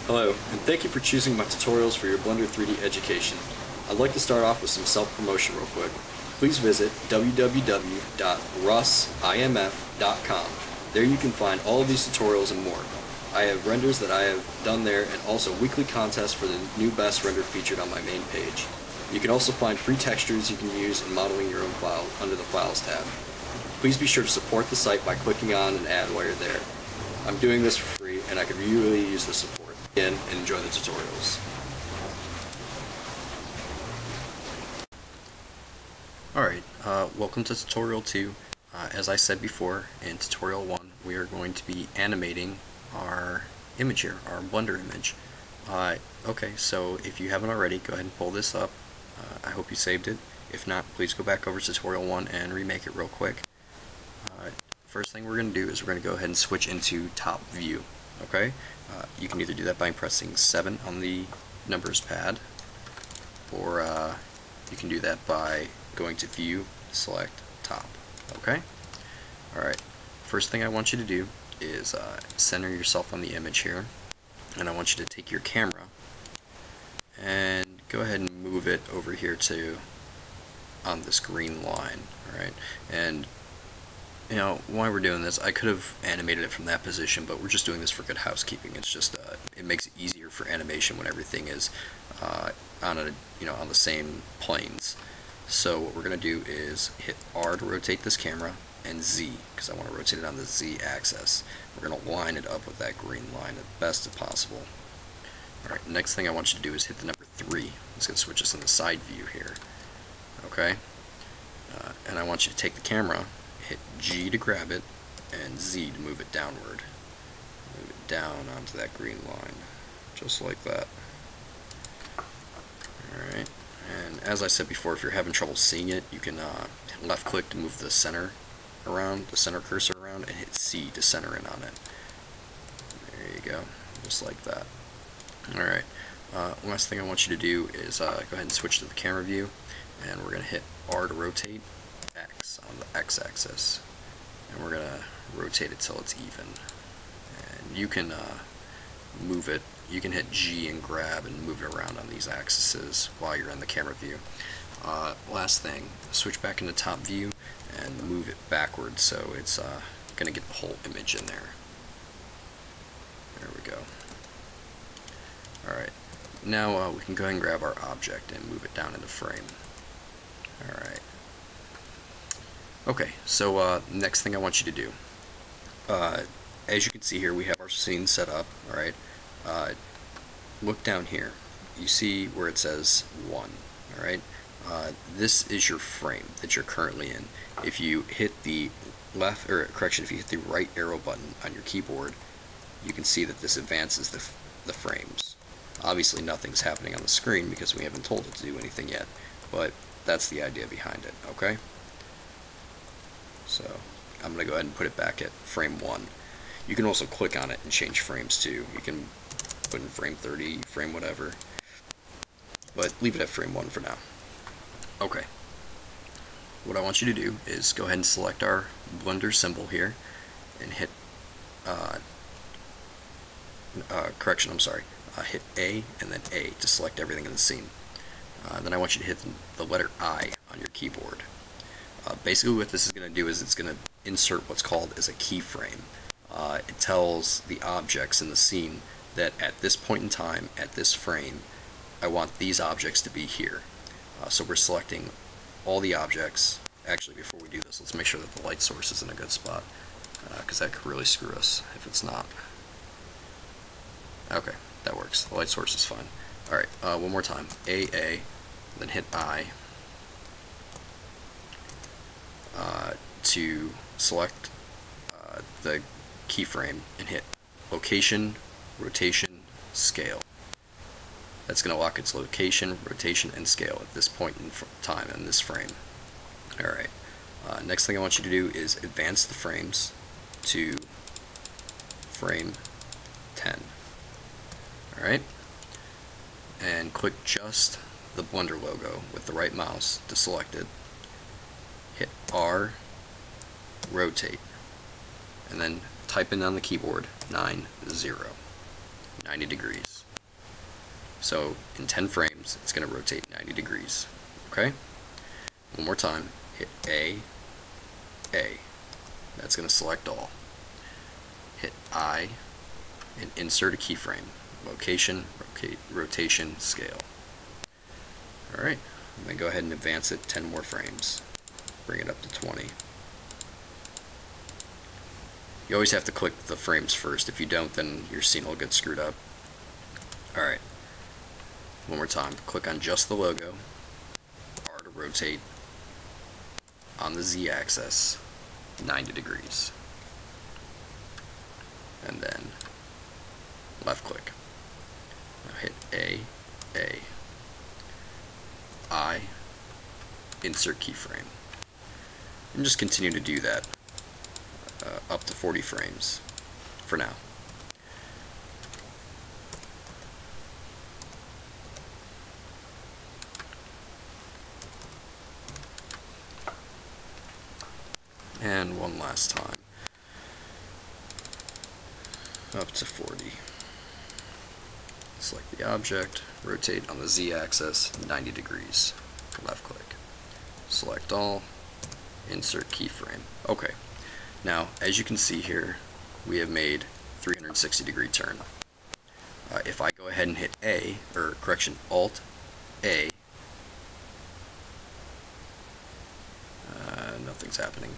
Hello, and thank you for choosing my tutorials for your Blender 3D education. I'd like to start off with some self-promotion real quick. Please visit www.rusimf.com. There you can find all of these tutorials and more. I have renders that I have done there and also weekly contests for the new best render featured on my main page. You can also find free textures you can use in modeling your own file under the Files tab. Please be sure to support the site by clicking on an ad while you're there. I'm doing this for free and I could really use the support. Again, and enjoy the tutorials. Alright, welcome to tutorial 2. As I said before, in tutorial 1 we are going to be animating our image here, our Blender image. Okay, so if you haven't already, go ahead and pull this up. I hope you saved it. If not, please go back over to tutorial 1 and remake it real quick. First thing we're going to do is we're going to go ahead and switch into top view. Okay, you can either do that by pressing 7 on the numbers pad, or you can do that by going to view, select top. Okay, alright, first thing I want you to do is center yourself on the image here, and I want you to take your camera and go ahead and move it over here to on this green line. Alright, and you know, while we're doing this, I could have animated it from that position, but we're just doing this for good housekeeping. It's just it makes it easier for animation when everything is on the same planes. So what we're gonna do is hit R to rotate this camera and Z because I want to rotate it on the Z axis. We're gonna line it up with that green line as best as possible. All right. Next thing I want you to do is hit the number 3. It's gonna switch us in the side view here. Okay. And I want you to take the camera. Hit G to grab it, and Z to move it downward. Move it down onto that green line, just like that. Alright, and as I said before, if you're having trouble seeing it, you can left click to move the center around, the center cursor around, and hit C to center in on it. There you go, just like that. Alright, last thing I want you to do is go ahead and switch to the camera view, and we're going to hit R to rotate, X on the X-axis, and we're gonna rotate it till it's even. And you can move it. You can hit G and grab and move it around on these axes while you're in the camera view. Last thing, switch back into top view and move it backwards so it's gonna get the whole image in there. There we go. All right. Now we can go ahead and grab our object and move it down into frame. All right. Okay, so next thing I want you to do, as you can see here, we have our scene set up. Alright, look down here. You see where it says 1. Alright, this is your frame that you're currently in. If you hit the if you hit the right arrow button on your keyboard, you can see that this advances the frames. Obviously nothing's happening on the screen because we haven't told it to do anything yet, but that's the idea behind it. Okay? So I'm going to go ahead and put it back at frame 1. You can also click on it and change frames too. You can put in frame 30, frame whatever, but leave it at frame 1 for now. Okay. What I want you to do is go ahead and select our Blender symbol here and hit hit A and then A to select everything in the scene. Then I want you to hit the letter I on your keyboard. Basically what this is going to do is it's going to insert what's called as a keyframe. It tells the objects in the scene that at this point in time, at this frame, I want these objects to be here. So we're selecting all the objects. Actually, before we do this, let's make sure that the light source is in a good spot, because that could really screw us if it's not. Okay, that works. The light source is fine. Alright, one more time. A, then hit I. To select the keyframe and hit location, rotation, scale. That's going to lock its location, rotation, and scale at this point in time in this frame. Alright, next thing I want you to do is advance the frames to frame 10. Alright, and click just the Blender logo with the right mouse to select it. Hit R, rotate, and then type in on the keyboard 90 degrees. So in 10 frames, it's going to rotate 90 degrees. Okay? One more time. Hit A. That's going to select all. Hit I and insert a keyframe. Location, rotation, scale. Alright, and then go ahead and advance it 10 more frames. Bring it up to 20. You always have to click the frames first. If you don't, then your scene will get screwed up. Alright, one more time. Click on just the logo. R to rotate on the Z axis 90 degrees. And then left click. Now hit A, I, insert keyframe. And just continue to do that up to 40 frames for now. And one last time. Up to 40. Select the object, rotate on the Z axis 90 degrees. Left click. Select all, insert keyframe. Okay. Now, as you can see here, we have made 360 degree turn. If I go ahead and hit A, or correction, Alt A, nothing's happening.